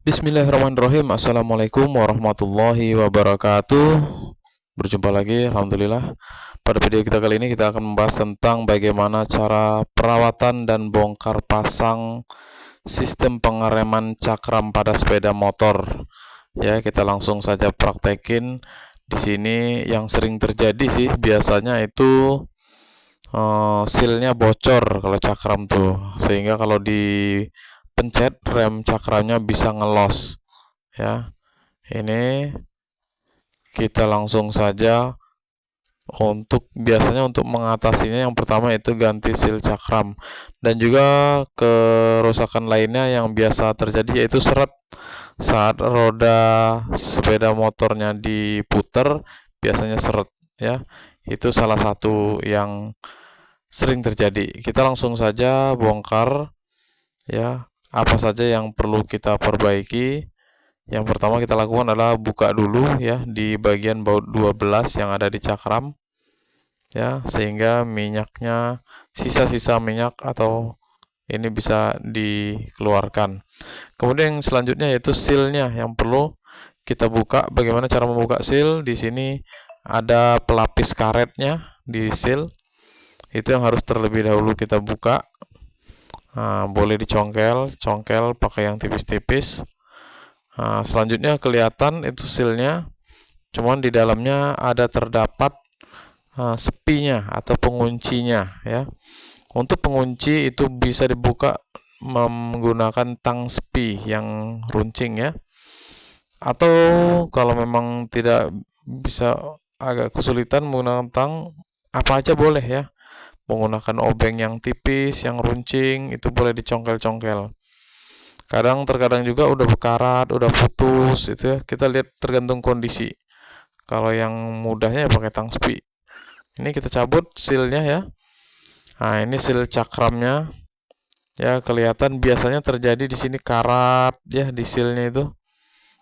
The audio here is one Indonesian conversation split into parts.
Bismillahirrahmanirrahim. Assalamualaikum warahmatullahi wabarakatuh. Berjumpa lagi, Alhamdulillah. Pada video kita kali ini kita akan membahas tentang bagaimana cara perawatan dan bongkar pasang sistem pengereman cakram pada sepeda motor. Ya, kita langsung saja praktekin. Di sini yang sering terjadi sih biasanya itu sealnya bocor kalau cakram tuh, sehingga kalau dipencet rem cakramnya bisa ngelos. Ya, ini kita langsung saja biasanya untuk mengatasinya yang pertama itu ganti seal cakram, dan juga kerusakan lainnya yang biasa terjadi yaitu seret saat roda sepeda motornya diputer, biasanya seret ya. Itu salah satu yang sering terjadi. Kita langsung saja bongkar ya, apa saja yang perlu kita perbaiki. Yang pertama kita lakukan adalah buka dulu ya di bagian baut 12 yang ada di cakram ya, sehingga minyaknya, sisa-sisa minyak atau ini bisa dikeluarkan. Kemudian yang selanjutnya yaitu sealnya yang perlu kita buka. Bagaimana cara membuka seal? Di sini ada pelapis karetnya di seal. Itu yang harus terlebih dahulu kita buka. Nah, boleh dicongkel, congkel pakai yang tipis-tipis. Nah, selanjutnya kelihatan itu sealnya, cuman di dalamnya ada terdapat sepinya atau penguncinya ya. Untuk pengunci itu bisa dibuka menggunakan tang sepi yang runcing ya. Atau kalau memang tidak bisa, agak kesulitan menggunakan tang, apa aja boleh ya. Menggunakan obeng yang tipis, yang runcing, itu boleh dicongkel-congkel. Terkadang juga udah berkarat, udah putus, itu ya. Kita lihat tergantung kondisi. Kalau yang mudahnya ya pakai tang sepi. Ini kita cabut sealnya ya. Nah, ini seal cakramnya. Ya, kelihatan biasanya terjadi di sini karat ya di sealnya itu.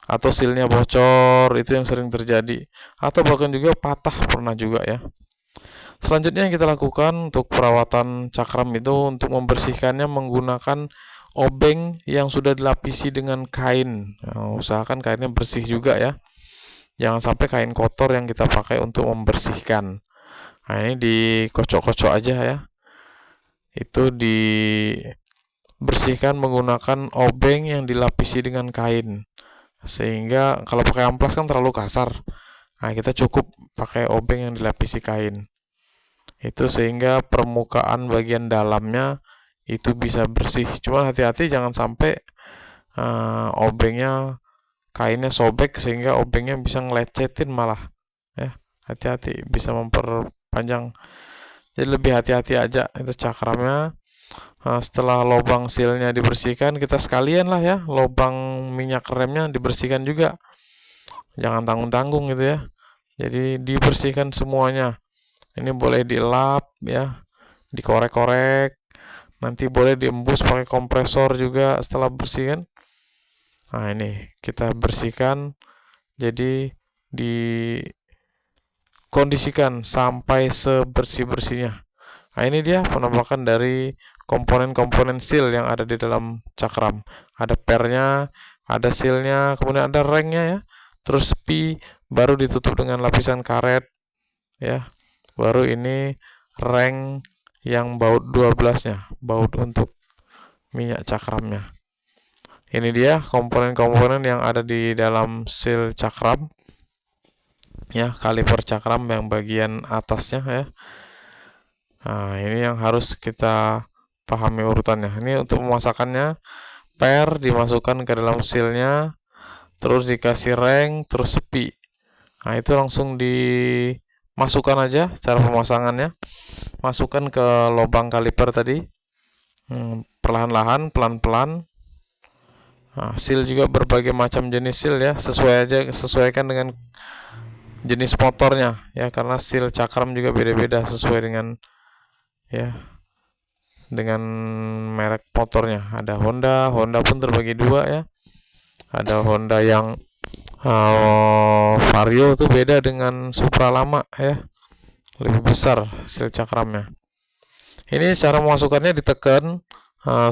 Atau sealnya bocor, itu yang sering terjadi. Atau bahkan juga patah pernah juga ya. Selanjutnya yang kita lakukan untuk perawatan cakram itu untuk membersihkannya menggunakan obeng yang sudah dilapisi dengan kain. Nah, usahakan kainnya bersih juga ya. Jangan sampai kain kotor yang kita pakai untuk membersihkan. Nah, ini dikocok-kocok aja ya. Itu dibersihkan menggunakan obeng yang dilapisi dengan kain. Sehingga kalau pakai amplas kan terlalu kasar. Nah, kita cukup pakai obeng yang dilapisi kain. Itu sehingga permukaan bagian dalamnya itu bisa bersih. Cuma hati-hati jangan sampai obengnya, kainnya sobek sehingga obengnya bisa ngelecetin malah ya. Hati-hati, bisa memperpanjang. Jadi lebih hati-hati aja itu cakramnya. Setelah lubang sealnya dibersihkan, kita sekalian lah ya lubang minyak remnya dibersihkan juga. Jangan tanggung-tanggung gitu ya. Jadi dibersihkan semuanya. Ini boleh dilap ya, dikorek-korek. Nanti boleh diembus pakai kompresor juga setelah bersihkan. Nah, ini kita bersihkan. Jadi dikondisikan sampai sebersih-bersihnya. Nah, ini dia penampakan dari komponen-komponen seal yang ada di dalam cakram. Ada pernya, ada sealnya, kemudian ada rengnya ya. Terus sepi, baru ditutup dengan lapisan karet ya. Baru ini reng yang baut 12-nya, baut untuk minyak cakramnya. Ini dia komponen-komponen yang ada di dalam seal cakram. Ya, kaliper cakram yang bagian atasnya ya. Nah, ini yang harus kita pahami urutannya. Ini untuk pemasakannya, per dimasukkan ke dalam sealnya, terus dikasih reng, terus sepi. Nah, itu langsung dimasukkan aja cara pemasangannya. Masukkan ke lubang kaliper tadi, perlahan-lahan, pelan-pelan. Nah, seal juga berbagai macam jenis seal ya, sesuaikan dengan jenis motornya ya, karena seal cakram juga beda-beda sesuai dengan merek motornya. Ada Honda pun terbagi dua ya. Ada Honda yang Vario itu beda dengan Supra lama ya, lebih besar seal cakramnya. Ini cara memasukkannya, ditekan.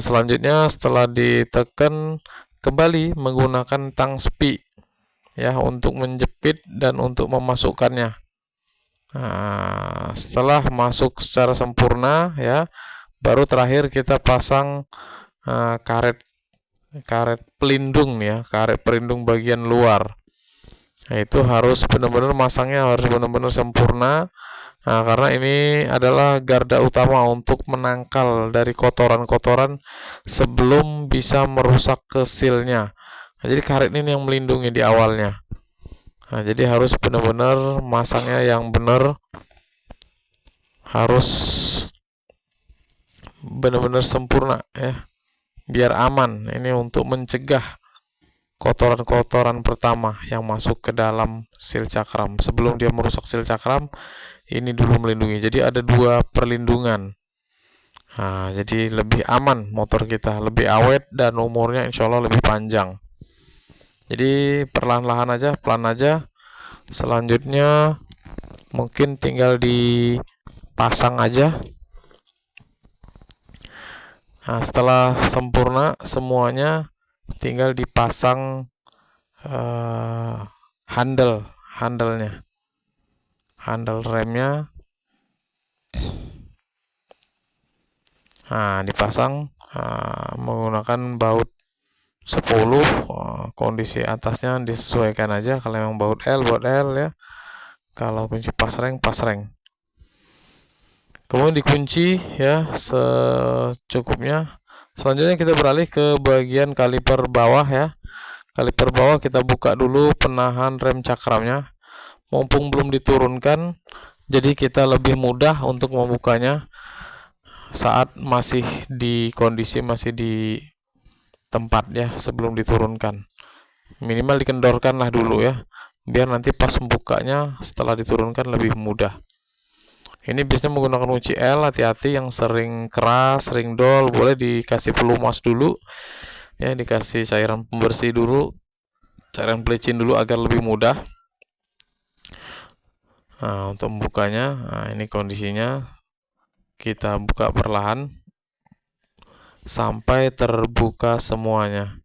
Selanjutnya setelah ditekan kembali menggunakan tang spi ya untuk menjepit dan untuk memasukkannya. Nah, setelah masuk secara sempurna ya, baru terakhir kita pasang karet pelindung ya, karet pelindung bagian luar. Nah, itu harus benar-benar masangnya harus benar-benar sempurna. Nah, karena ini adalah garda utama untuk menangkal dari kotoran-kotoran sebelum bisa merusak ke sealnya. Nah, jadi karet ini yang melindungi di awalnya. Nah, jadi harus benar-benar masangnya yang benar, harus benar-benar sempurna ya, biar aman. Ini untuk mencegah kotoran-kotoran pertama yang masuk ke dalam seal cakram. Sebelum dia merusak seal cakram, ini dulu melindungi. Jadi ada dua perlindungan. Nah, jadi lebih aman motor kita, lebih awet dan umurnya insya Allah lebih panjang. Jadi perlahan-lahan aja, pelan aja. Selanjutnya mungkin tinggal dipasang aja. Nah, setelah sempurna semuanya, tinggal dipasang handle remnya. Nah, dipasang menggunakan baut 10. Kondisi atasnya disesuaikan aja. Kalau memang baut L ya. Kalau kunci pasreng. Kemudian dikunci ya secukupnya. Selanjutnya kita beralih ke bagian kaliper bawah ya. Kaliper bawah kita buka dulu penahan rem cakramnya. Mumpung belum diturunkan, jadi kita lebih mudah untuk membukanya saat masih di kondisi masih di tempat ya, sebelum diturunkan. Minimal dikendorkan lah dulu ya, biar nanti pas membukanya setelah diturunkan lebih mudah. Ini biasanya menggunakan kunci L. Hati-hati yang sering keras, sering dol, boleh dikasih pelumas dulu ya, dikasih cairan pembersih dulu, cairan pelicin dulu agar lebih mudah. Nah, untuk membukanya, ini kondisinya, kita buka perlahan sampai terbuka semuanya.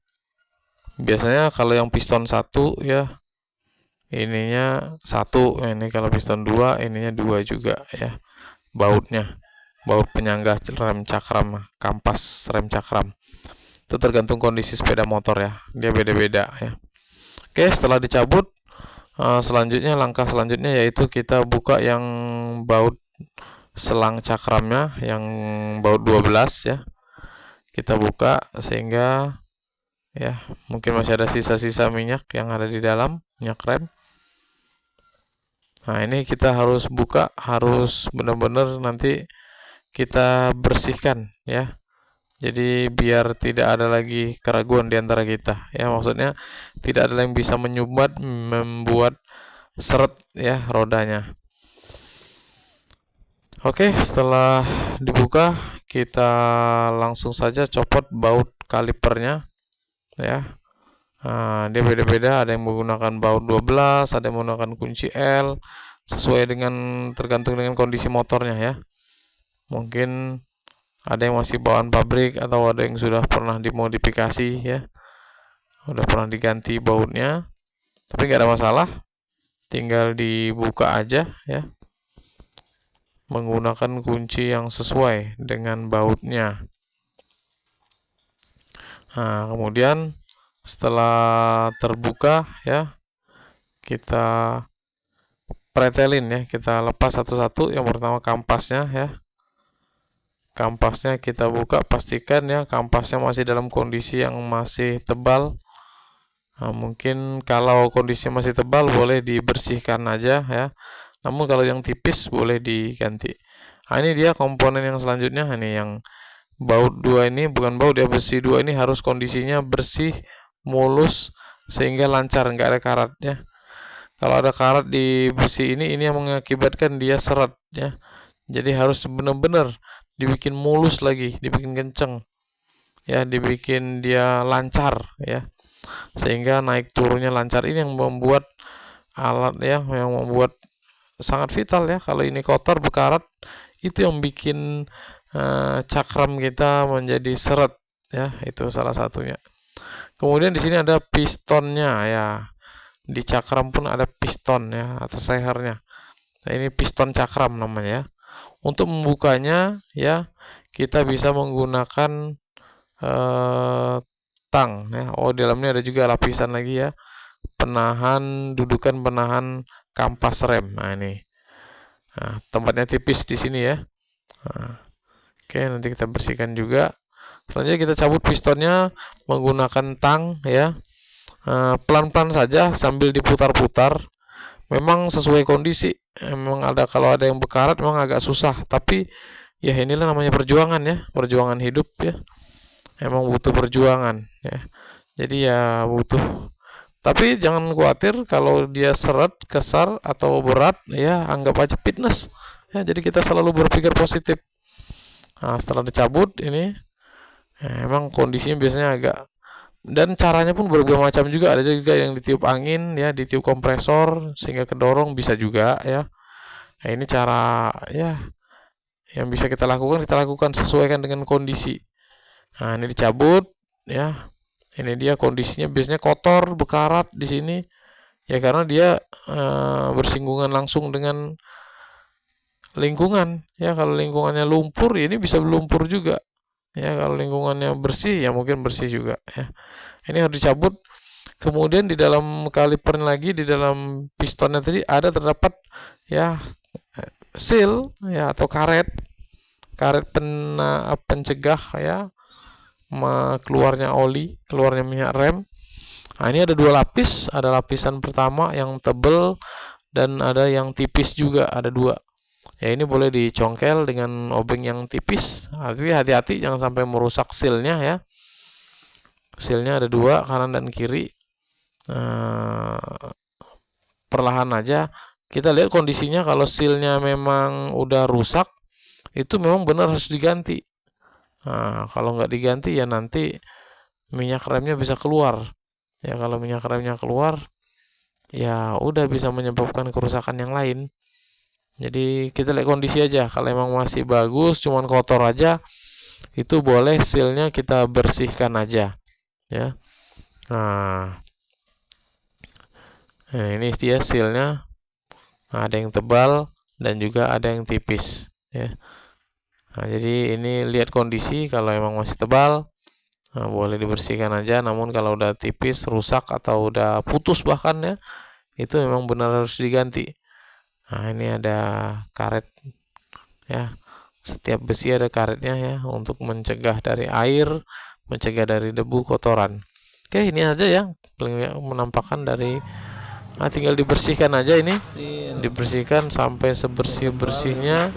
Biasanya kalau yang piston 1 ya, ininya 1, ini kalau piston 2, ininya 2 juga ya. Baut penyangga rem cakram, kampas rem cakram. Itu tergantung kondisi sepeda motor ya, dia beda-beda ya. Oke, setelah dicabut, langkah selanjutnya yaitu kita buka yang baut selang cakramnya, yang baut 12 ya. Kita buka sehingga ya, mungkin masih ada sisa-sisa minyak yang ada di dalam, minyak rem. Nah, ini kita harus buka, harus benar-benar nanti kita bersihkan ya. Jadi biar tidak ada lagi keraguan di antara kita ya, maksudnya tidak ada yang bisa menyumbat, membuat seret ya rodanya. Oke, setelah dibuka kita langsung saja copot baut kalipernya ya. Nah, dia beda-beda, ada yang menggunakan baut 12, ada yang menggunakan kunci L, sesuai dengan tergantung dengan kondisi motornya ya. Mungkin ada yang masih bawaan pabrik atau ada yang sudah pernah dimodifikasi ya, udah pernah diganti bautnya, tapi nggak ada masalah, tinggal dibuka aja ya, menggunakan kunci yang sesuai dengan bautnya. Nah, kemudian setelah terbuka ya, kita pretelin ya, kita lepas satu-satu. Yang pertama kampasnya ya, kampasnya kita buka, pastikan ya kampasnya masih dalam kondisi yang masih tebal. Nah, mungkin kalau kondisi masih tebal boleh dibersihkan aja ya, namun kalau yang tipis boleh diganti. Nah, ini dia komponen yang selanjutnya. Ini yang baut 2 ini, bukan baut ya, besi 2 ini harus kondisinya bersih, mulus, sehingga lancar, nggak ada karatnya. Kalau ada karat di besi ini yang mengakibatkan dia seret ya. Jadi harus benar-benar dibikin mulus lagi, dibikin kenceng ya, dibikin dia lancar ya, sehingga naik turunnya lancar. Ini yang membuat alat ya, yang membuat sangat vital ya. Kalau ini kotor, berkarat, itu yang bikin cakram kita menjadi seret ya, itu salah satunya. Kemudian di sini ada pistonnya ya. Di cakram pun ada piston ya atau sehernya. Nah, ini piston cakram namanya ya. Untuk membukanya ya kita bisa menggunakan tang ya. Oh, di dalamnya ada juga lapisan lagi ya. Dudukan penahan kampas rem. Nah, ini. Nah, tempatnya tipis di sini ya. Nah, oke, nanti kita bersihkan juga. Selanjutnya kita cabut pistonnya menggunakan tang ya. Pelan-pelan saja sambil diputar-putar. Memang sesuai kondisi. Memang kalau ada yang bekarat memang agak susah, tapi ya inilah namanya perjuangan ya, perjuangan hidup ya. Emang butuh perjuangan ya. Jadi ya butuh. Tapi jangan khawatir kalau dia seret, kesar atau berat ya, anggap aja fitness. Ya, jadi kita selalu berpikir positif. Nah, setelah dicabut ini emang kondisinya biasanya agak, dan caranya pun berbagai macam juga. Ada juga yang ditiup angin ya, ditiup kompresor sehingga kedorong, bisa juga ya. Nah, ini cara ya yang bisa kita lakukan sesuaikan dengan kondisi. Nah, ini dicabut ya. Ini dia kondisinya biasanya kotor, bekarat di sini ya, karena dia bersinggungan langsung dengan lingkungan ya. Kalau lingkungannya lumpur, ini bisa berlumpur juga ya. Kalau lingkungannya bersih ya mungkin bersih juga ya. Ini harus dicabut. Kemudian di dalam kaliper lagi, di dalam pistonnya tadi ada terdapat ya seal ya atau karet pencegah ya keluarnya oli, keluarnya minyak rem. Nah, ini ada dua lapis, ada lapisan pertama yang tebal dan ada yang tipis juga, ada dua. Ya, ini boleh dicongkel dengan obeng yang tipis. Tapi hati-hati jangan sampai merusak sealnya ya. Sealnya ada dua, kanan dan kiri. Perlahan aja kita lihat kondisinya. Kalau sealnya memang udah rusak, itu memang benar harus diganti. Nah, kalau nggak diganti ya nanti minyak remnya bisa keluar. Ya, kalau minyak remnya keluar, ya udah bisa menyebabkan kerusakan yang lain. Jadi kita lihat kondisi aja. Kalau emang masih bagus, cuman kotor aja, itu boleh sealnya kita bersihkan aja. Ya. Nah, ini dia sealnya. Nah, ada yang tebal dan juga ada yang tipis. Ya. Nah, jadi ini lihat kondisi. Kalau emang masih tebal, nah, boleh dibersihkan aja. Namun kalau udah tipis, rusak atau udah putus bahkan ya, itu memang benar harus diganti. Nah, ini ada karet ya. Setiap besi ada karetnya ya, untuk mencegah dari air, mencegah dari debu, kotoran. Oke, ini aja ya menampakkan dari. Nah, tinggal dibersihkan aja ini. Dibersihkan sampai sebersih-bersihnya.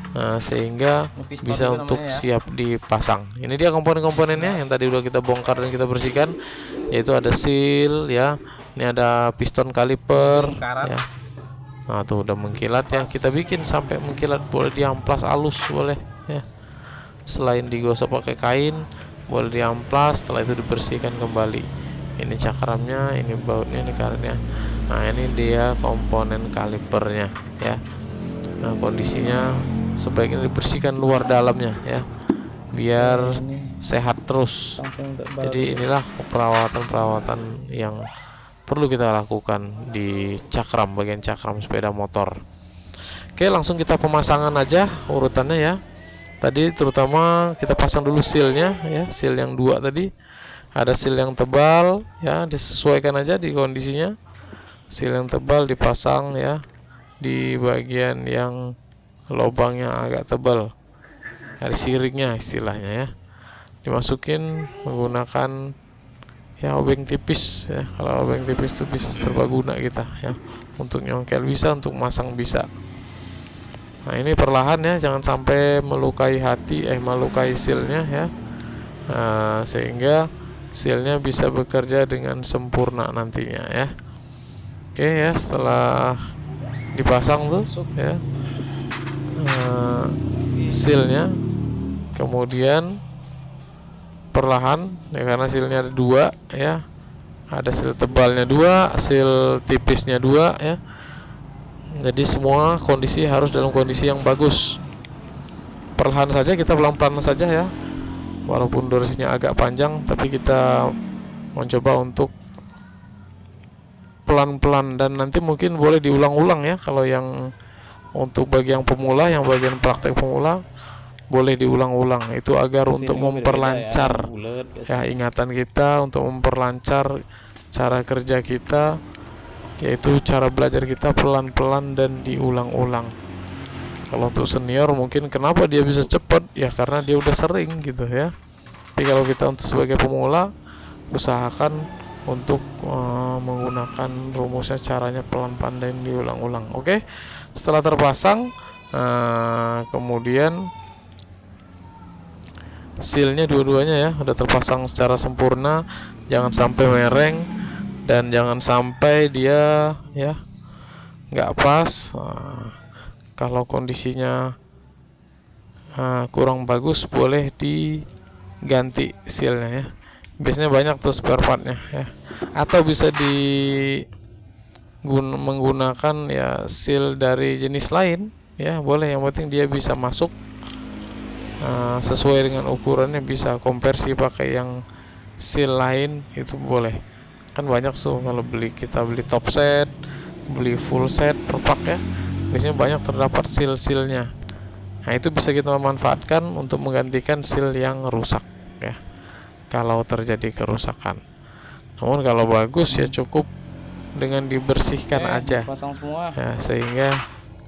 Nah, sehingga bisa untuk siap dipasang. Ini dia komponen-komponennya yang tadi udah kita bongkar dan kita bersihkan, yaitu ada seal ya. Ini ada piston kaliper ya. Nah, tuh udah mengkilat ya. Kita bikin sampai mengkilat, boleh diamplas halus boleh ya. Selain digosok pakai kain, boleh diamplas, setelah itu dibersihkan kembali. Ini cakramnya, ini bautnya, ini karetnya. Nah, ini dia komponen kalipernya ya. Nah, kondisinya sebaiknya dibersihkan luar dalamnya ya, biar sehat terus. Jadi inilah perawatan-perawatan yang perlu kita lakukan di cakram, bagian cakram sepeda motor. Oke, langsung kita pemasangan aja urutannya ya. Tadi terutama kita pasang dulu sealnya ya, seal yang dua tadi. Ada seal yang tebal ya, disesuaikan aja di kondisinya. Seal yang tebal dipasang ya di bagian yang lubangnya agak tebal, ada siringnya istilahnya ya. Dimasukin menggunakan ya obeng tipis ya. Kalau obeng tipis itu bisa serbaguna kita ya, untuk nyongkel bisa, untuk masang bisa. Nah, ini perlahan ya, jangan sampai melukai melukai sealnya ya. Nah, sehingga sealnya bisa bekerja dengan sempurna nantinya ya. Oke ya, setelah dipasang tuh ya sealnya, kemudian perlahan ya, karena sealnya ada dua ya, ada seal tebalnya dua, seal tipisnya dua ya. Jadi semua kondisi harus dalam kondisi yang bagus. Perlahan saja, kita pelan-pelan saja ya, walaupun durasinya agak panjang, tapi kita mencoba untuk pelan-pelan, dan nanti mungkin boleh diulang-ulang ya. Kalau yang untuk bagi yang pemula, yang bagian praktek pemula boleh diulang-ulang, itu agar untuk memperlancar ya ingatan kita, untuk memperlancar cara kerja kita, yaitu cara belajar kita pelan-pelan dan diulang-ulang. Kalau untuk senior mungkin kenapa dia bisa cepat ya, karena dia udah sering gitu ya. Tapi kalau kita untuk sebagai pemula, usahakan untuk menggunakan rumusnya, caranya pelan-pelan dan diulang-ulang. Oke, setelah terpasang, kemudian sealnya dua-duanya ya udah terpasang secara sempurna, jangan sampai mereng dan jangan sampai dia ya nggak pas. Kalau kondisinya kurang bagus, boleh diganti sealnya ya. Biasanya banyak tuh spare partnya ya, atau bisa menggunakan ya seal dari jenis lain ya, boleh, yang penting dia bisa masuk sesuai dengan ukurannya, bisa konversi pakai yang seal lain, itu boleh. Kan banyak tuh kalau kita beli top set, beli full set per pack ya, biasanya banyak terdapat seal-sealnya. Nah, itu bisa kita manfaatkan untuk menggantikan seal yang rusak ya, kalau terjadi kerusakan. Namun kalau bagus ya cukup dengan dibersihkan aja ya, sehingga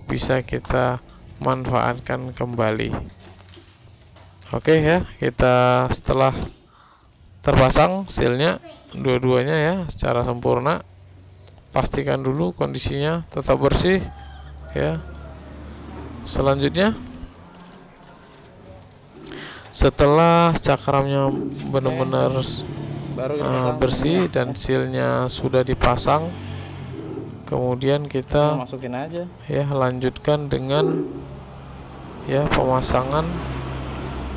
bisa kita manfaatkan kembali. Oke ya, kita setelah terpasang sealnya dua-duanya ya secara sempurna, pastikan dulu kondisinya tetap bersih ya. Selanjutnya, setelah cakramnya benar-benar bersih dan sealnya sudah dipasang, kemudian kita masukin aja ya, lanjutkan dengan ya pemasangan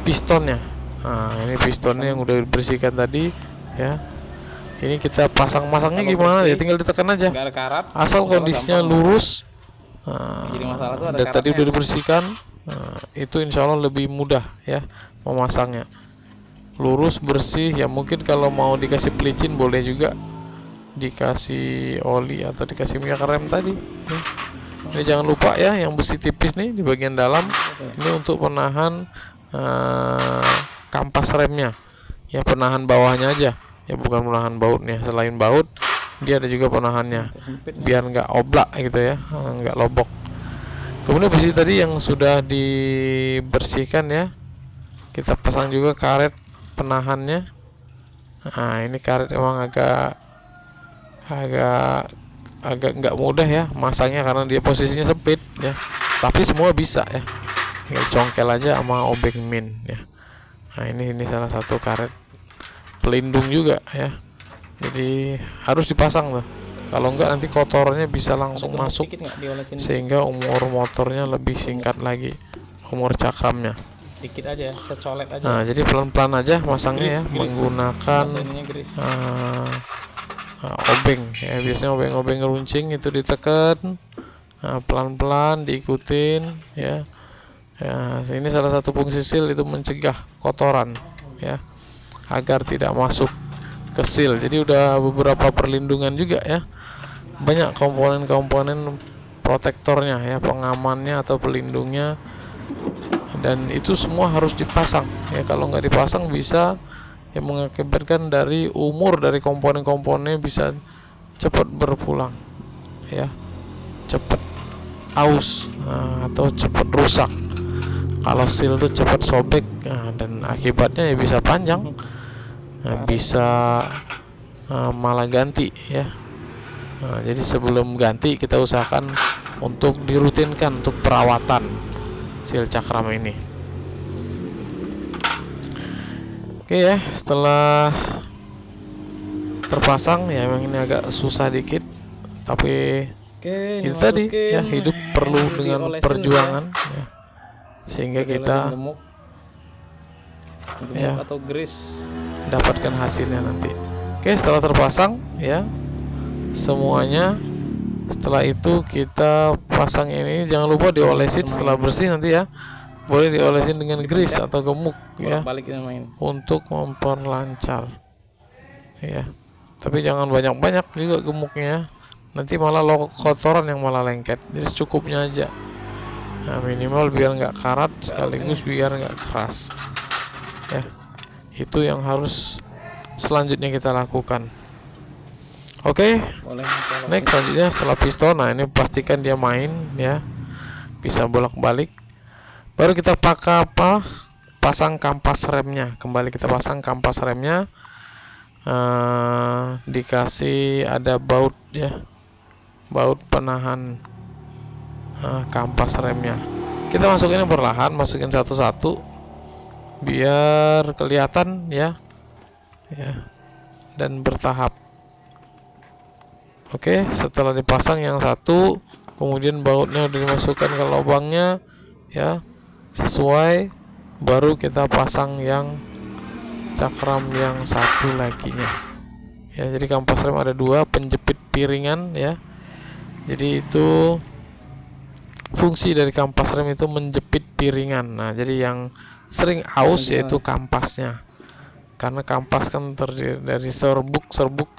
pistonnya. Nah, ini pistonnya yang udah dibersihkan tadi ya. Ini kita pasang-masangnya gimana ya, tinggal ditekan aja, nggak ada karat, asal kondisinya lurus. Jadi masalah tuh ada dan tadi udah dibersihkan, itu insya Allah lebih mudah ya memasangnya, lurus bersih ya. Mungkin kalau mau dikasih pelicin boleh juga, dikasih oli atau dikasih minyak rem tadi ya. Ini jangan lupa ya, yang besi tipis nih di bagian dalam ini untuk penahan kampas remnya ya, penahan bawahnya aja ya, bukan penahan bautnya. Selain baut, dia ada juga penahannya biar nggak oblak gitu ya, nggak lobok. Kemudian besi tadi yang sudah dibersihkan ya, kita pasang juga karet penahannya. Nah, ini karet emang agak nggak mudah ya masangnya, karena dia posisinya sempit ya, tapi semua bisa ya, tinggal congkel aja sama obeng min ya. Nah, ini salah satu karet pelindung juga ya, jadi harus dipasang tuh, kalau enggak nanti kotornya bisa langsung masuk, sehingga umur motornya lebih singkat lagi, umur cakramnya dikit aja, secolet aja. Nah, jadi pelan-pelan aja masangnya ya, menggunakan obeng ya, biasanya obeng runcing itu ditekan, pelan-pelan diikutin ya. Ya, ini salah satu fungsi seal, itu mencegah kotoran ya, agar tidak masuk ke seal. Jadi udah beberapa perlindungan juga ya, banyak komponen-komponen protektornya ya, pengamannya atau pelindungnya, dan itu semua harus dipasang ya. Kalau nggak dipasang bisa ya mengakibatkan dari umur dari komponen-komponennya bisa cepat berpulang ya, cepat aus atau cepat rusak. Kalau seal itu cepat sobek, dan akibatnya ya bisa panjang, bisa malah ganti ya. Jadi sebelum ganti kita usahakan untuk dirutinkan untuk perawatan seal cakram ini. Oke ya, setelah terpasang ya, memang ini agak susah dikit, tapi itu tadi ya, hidup perlu dengan perjuangan ya, sehingga kita gemuk ya atau grease dapatkan hasilnya nanti. Oke, setelah terpasang ya semuanya, setelah itu kita pasang ini, jangan lupa diolesin setelah bersih nanti ya, boleh diolesin dengan grease atau gemuk ya, untuk memperlancar ya. Tapi jangan banyak-banyak juga gemuknya, nanti malah kotoran yang malah lengket. Jadi secukupnya aja. Nah, minimal biar nggak karat sekaligus biar nggak keras ya. Itu yang harus selanjutnya kita lakukan. Oke, Boleh next selanjutnya setelah piston. Nah, ini pastikan dia main ya, bisa bolak-balik. Baru kita pakai pasang kampas remnya. Kembali kita pasang kampas remnya. Dikasih ada baut ya, baut penahan kampas remnya. Kita masukin perlahan, masukin satu-satu biar kelihatan ya, dan bertahap. Oke, setelah dipasang yang satu, kemudian bautnya udah dimasukkan ke lubangnya ya, sesuai, baru kita pasang yang cakram yang satu laginya ya. Jadi kampas rem ada dua, penjepit piringan ya. Jadi itu fungsi dari kampas rem itu menjepit piringan. Nah, jadi yang sering aus yaitu kampasnya, karena kampas kan terdiri dari serbuk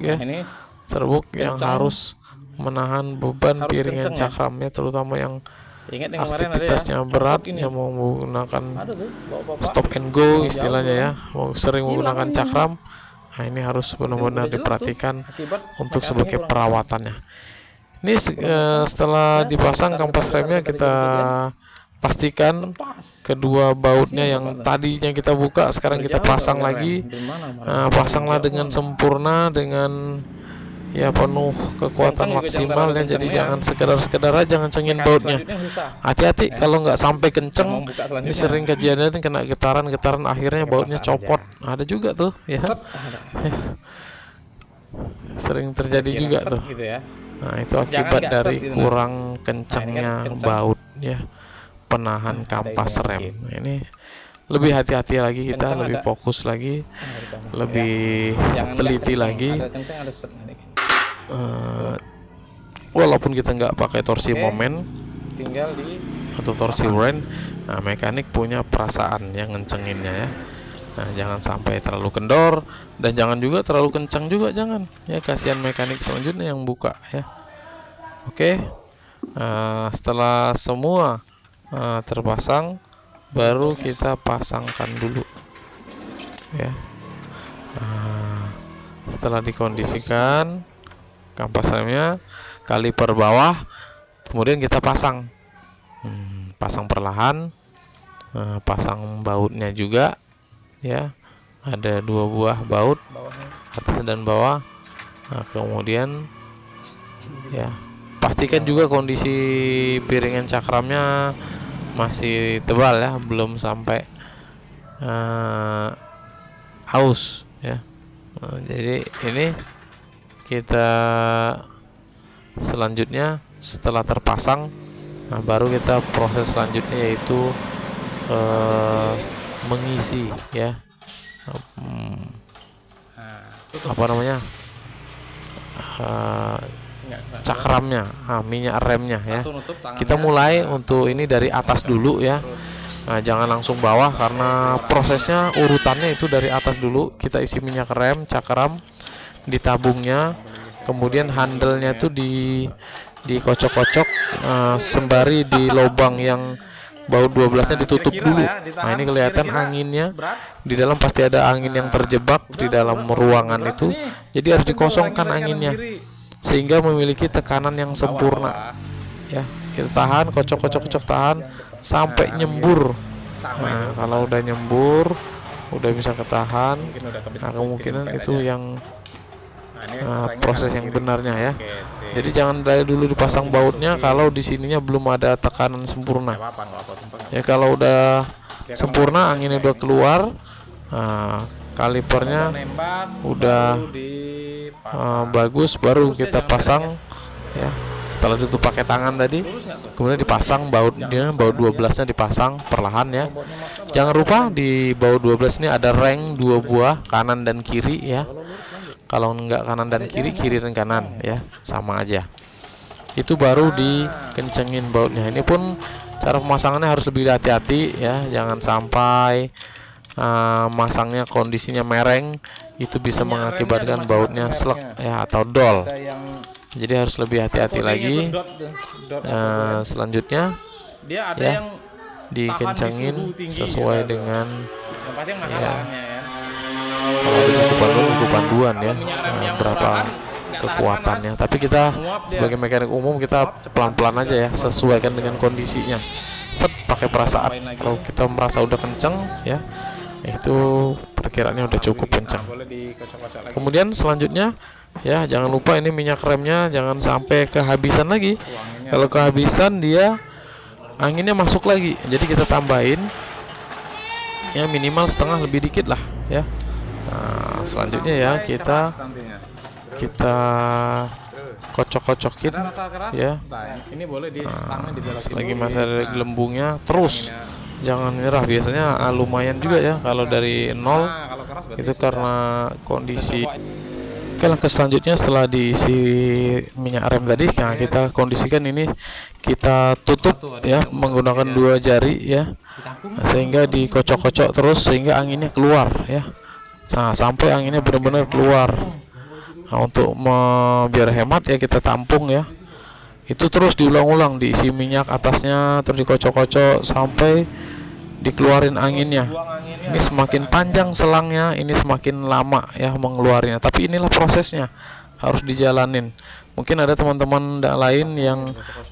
ya. Ini Serbuk yang harus menahan beban harus piringan kenceng, ya? cakramnya, terutama yang ingat yang kemarin ada ya, aktivitasnya berat, ini. yang mau menggunakan Ada tuh, bawa bapak. stop and go istilahnya jauh, ya, mau sering menggunakan cakram. Nah, ini harus benar-benar Udah jelas diperhatikan Akibat untuk mekaniknya sebagai kurang perawatannya. Ini setelah Ya, dipasang kita kampas tekan remnya, tadi kita pastikan lepas. kedua bautnya Masih yang Bapak, tadinya kita buka sekarang kita Berjauh pasang nggak lagi. rem? Di mana kemarin? Nah, pasanglah Berjauh dengan mana? sempurna, dengan ya penuh kekuatan Kenceng juga maksimal jangan ya. terlalu Jadi kenceng, jangan sekedar aja ngecengin Mekanik bautnya. selanjutnya susah. Hati-hati kalau nggak sampai Yang mau kenceng. buka Ini selanjutnya. sering kejadian kena getaran akhirnya Pakai bautnya perasaan copot. Ada juga tuh ya. Set, ada. Sering terjadi Kira juga set tuh. gitu ya. Nah, itu Jangan akibat nggak dari set gitu, kurang Nah, kencangnya ini kan kencang. baut ya, penahan Ada kampas ini rem. dikit. Nah, ini lebih hati-hati lagi kita, Kencang lebih ada. fokus lagi, Nah, lebih Jangan nggak teliti kenceng. lagi. Ada kencang, ada set. Walaupun kita nggak pakai torsi Oke. momen Tinggal di atau torsi wren, nah mekanik punya perasaan yang ngencenginnya ya. Nah, jangan sampai terlalu kendor dan jangan juga terlalu kencang juga, jangan ya, kasihan mekanik selanjutnya yang buka ya. Oke, setelah semua terpasang, baru kita pasangkan dulu ya. Setelah dikondisikan kampas remnya, kaliper bawah, kemudian kita pasang perlahan. Pasang bautnya juga ya, ada dua buah baut, bawahnya. atas dan bawah. Nah, kemudian ya pastikan juga kondisi piringan cakramnya masih tebal ya, belum sampai aus ya. Jadi ini kita selanjutnya setelah terpasang, nah baru kita proses selanjutnya yaitu mengisi ya, apa namanya, cakramnya, minyak remnya ya. Satu nutup tangannya. Kita mulai untuk ini dari atas dulu ya. Nah, jangan langsung bawah karena prosesnya urutannya itu dari atas dulu. Kita isi minyak rem, cakram di tabungnya, kemudian handle-nya itu dikocok-kocok sembari di lubang yang baut 12-nya ditutup dulu. Nah, ini kelihatan anginnya. Di dalam pasti ada angin yang terjebak di dalam ruangan itu. Jadi harus dikosongkan anginnya sehingga memiliki tekanan yang sempurna. Ya, kita tahan, kocok tahan sampai nyembur. Nah, kalau udah nyembur, udah bisa ketahan. Nah, kemungkinan itu yang proses yang benarnya ya. Jadi jangan dari dulu dipasang bautnya kalau di sininya belum ada tekanan sempurna. Ya, kalau udah sempurna, anginnya udah keluar, kalipernya udah bagus, baru kita pasang ya. Setelah ditutup pakai tangan tadi, kemudian dipasang bautnya, baut 12-nya dipasang perlahan ya. Jangan lupa di baut 12 ini ada reng 2 buah, kanan dan kiri ya. Kalau enggak kanan dan kiri, kiri dan kanan ya, sama aja. Itu baru dikencengin bautnya. Ini pun cara pemasangannya harus lebih hati-hati ya, jangan sampai masangnya kondisinya mereng itu bisa Minyak remnya ada mengakibatkan macam-macam bautnya slek mereknya. ya atau dol. Ada yang Jadi harus lebih hati-hati kodenya lagi. tuh dot tuh, dot apa tuh kan. Selanjutnya Dia ada ya, yang dikencengin suhu tinggi sesuai gitu. dengan yang pasti yang mahal ya, kan ya. kalau dengan panduan ya, Kalau minyak rem yang berapa murahan, nggak tahan kekuatannya. panas. Tapi kita Nguap dia. sebagai mekanik umum kita pelan-pelan aja ya, sesuaikan dengan kondisinya. Set, pakai perasaan. Tambahin lagi. Kalau kita merasa udah kenceng ya, itu perkiraannya udah cukup kenceng. Boleh dikocok-kocok lagi. Kemudian selanjutnya ya, jangan lupa ini minyak remnya jangan sampai kehabisan lagi. Anginnya Kalau kehabisan dia anginnya masuk lagi. Jadi kita tambahin ya minimal setengah, lebih dikit lah ya. Nah, selanjutnya ya sampai kita keras nantinya. kocok-kocokin Ada rasa keras? ya. Nah, ini boleh di stangnya dibelokin Selagi dulu. masih ada Nah, gelembungnya, terus anginnya. jangan nyerah. Biasanya lumayan juga ya kalau dari nol. Nah, kalau keras berarti Itu sudah. karena kondisi. Coba. Oke, langkah selanjutnya setelah diisi minyak rem tadi, nah kita kondisikan ini, kita tutup ya menggunakan 2 jari ya, Ditampung. sehingga dikocok-kocok terus sehingga anginnya keluar ya. Nah, sampai anginnya benar-benar keluar. Nah, untuk biar hemat ya kita tampung ya. Itu terus diulang-ulang, diisi minyak atasnya terus dikocok-kocok sampai dikeluarin anginnya. Buang anginnya. Ini semakin panjang selangnya, ini semakin lama ya mengeluarnya. Tapi inilah prosesnya, harus dijalanin. Mungkin ada teman-teman lain yang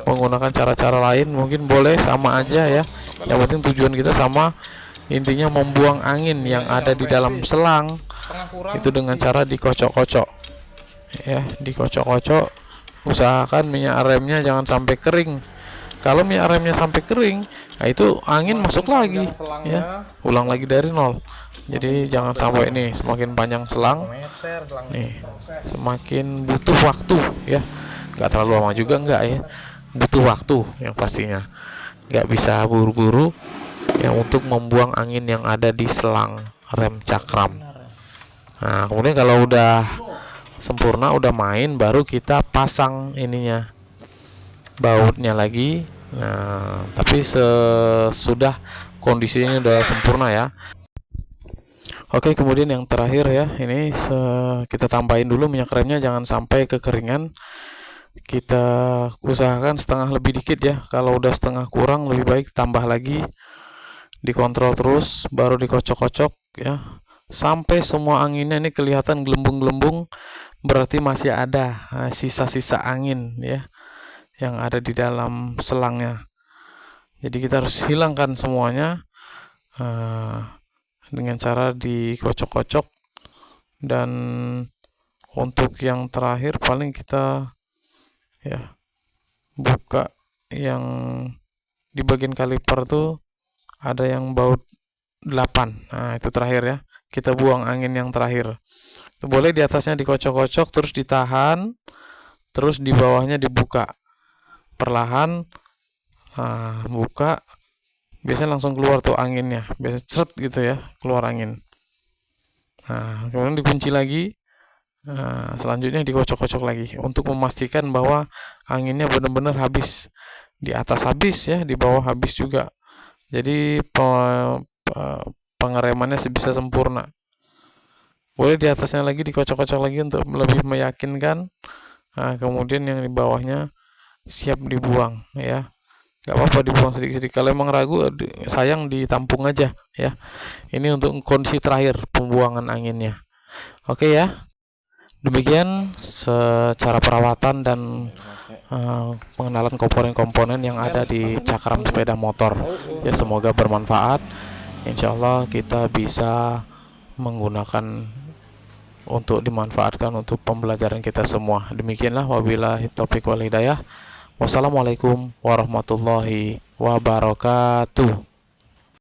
menggunakan cara-cara lain, mungkin boleh, sama aja ya. Yang penting tujuan kita sama, intinya membuang angin yang ada di dalam selang Setengah kurang. itu dengan cara dikocok-kocok. Ya, dikocok-kocok. Usahakan minyak remnya jangan sampai kering. Kalau minyak remnya sampai kering, nah itu angin masuk lagi ya, ulang lagi dari nol. Jadi jangan sampai ini semakin panjang selang Meter selang nih, semakin butuh waktu ya, nggak terlalu lama juga nggak ya, butuh waktu yang pastinya, nggak bisa buru-buru ya untuk membuang angin yang ada di selang rem cakram. Nah, kemudian kalau udah sempurna, udah main, baru kita pasang ininya, bautnya lagi. Nah, tapi sesudah kondisinya udah sempurna ya. Oke, kemudian yang terakhir ya, ini kita tambahin dulu minyak remnya, jangan sampai kekeringan. Kita usahakan setengah lebih dikit ya. Kalau udah setengah kurang, lebih baik tambah lagi. Dikontrol terus, baru dikocok-kocok ya, sampai semua anginnya ini kelihatan gelembung-gelembung, berarti masih ada sisa-sisa angin ya yang ada di dalam selangnya. Jadi kita harus hilangkan semuanya dengan cara dikocok-kocok. Dan untuk yang terakhir paling kita ya buka yang di bagian kaliper tuh ada yang baut 8. Nah, itu terakhir ya. Kita buang angin yang terakhir. Itu boleh di atasnya dikocok-kocok terus ditahan, terus di bawahnya dibuka perlahan. Nah, buka, biasanya langsung keluar tuh anginnya, biasanya ceret gitu ya, keluar angin. Nah, kemudian dikunci lagi. Nah, selanjutnya dikocok-kocok lagi untuk memastikan bahwa anginnya benar-benar habis, di atas habis ya, di bawah habis juga. Jadi pengeremannya bisa sempurna. Boleh di atasnya lagi dikocok-kocok lagi untuk lebih meyakinkan. Nah, kemudian yang di bawahnya siap dibuang ya, nggak apa-apa dibuang sedikit-sedikit. Kalau emang ragu, sayang, ditampung aja ya. Ini untuk kondisi terakhir pembuangan anginnya. Oke ya, demikian secara perawatan dan pengenalan komponen-komponen yang ada di cakram sepeda motor ya. Semoga bermanfaat. Insyaallah kita bisa menggunakan untuk dimanfaatkan untuk pembelajaran kita semua. Demikianlah, wabillahi taufiq wal hidayah. Wassalamualaikum warahmatullahi wabarakatuh.